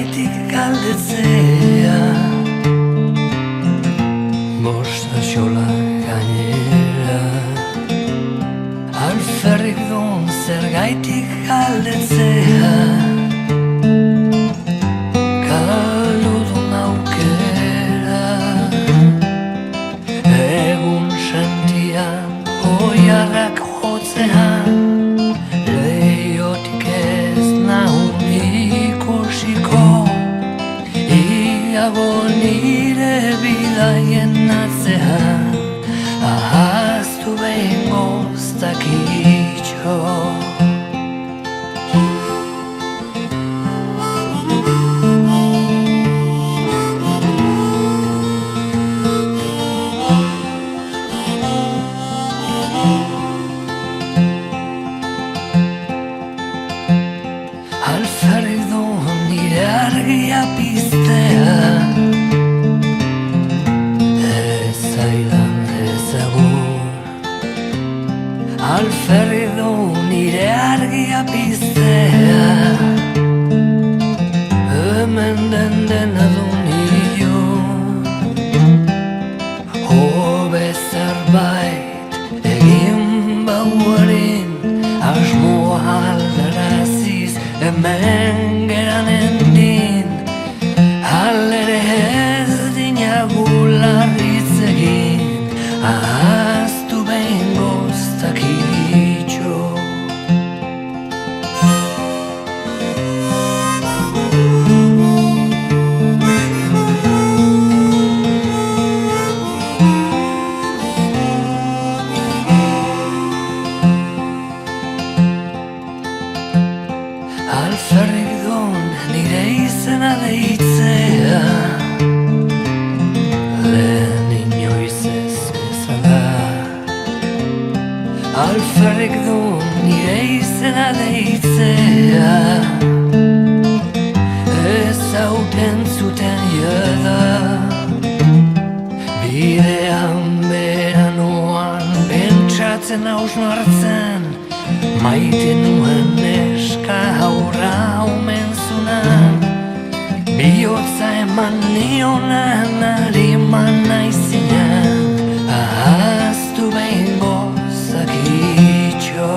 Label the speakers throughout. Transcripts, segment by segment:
Speaker 1: zergaitik galdetzea. Bosta xola gainera, alferrik duen zergaitik galdetzea. Galdu duen aukera, egun sentian oiarrak jotzean, leiotik ez nahun ikusiko, iago nire bidaien atzean, ahaztu behin goztakitxo. Alferrik duen nire argia piztea, ez zaidan ezagur. Alferrik duen nire argia piztea, hemen dena du nio. Hobe zerbait egin bauarin, asmoa aldaraziz hemen geran endin, halere ez dinagularritz egin, ahaztu behin goztakitxo. Alferrik duen nire izena deitzea, lehen inoiz ez bezala. Alferrik duen nire izena deitzea, ez hauten zuten jada. Bidean beranoan pentsatzen hausnartzen, maite nuen neska haurra omen zunan, bihotza eman nionan ariman naizenan, ahaztu behin gozakitxo.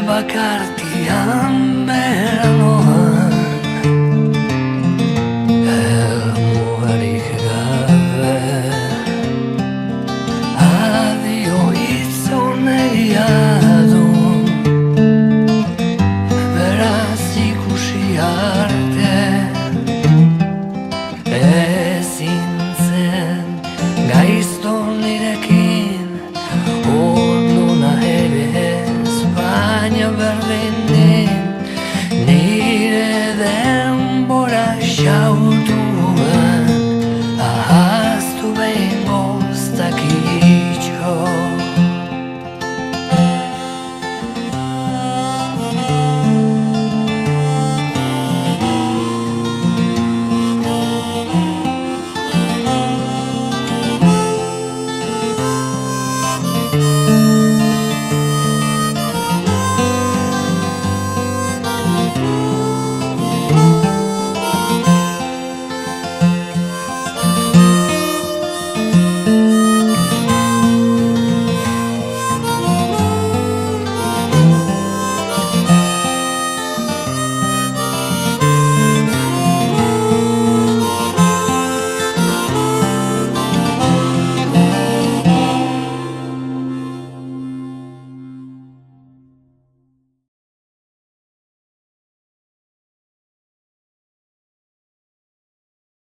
Speaker 1: Bakartian beranoan, elmugarik gabe, adio itzonegia dun, beraz ikusi arte, ezin zen gaizto nirekin, onduna ere baina berdin din, nire denbora xautu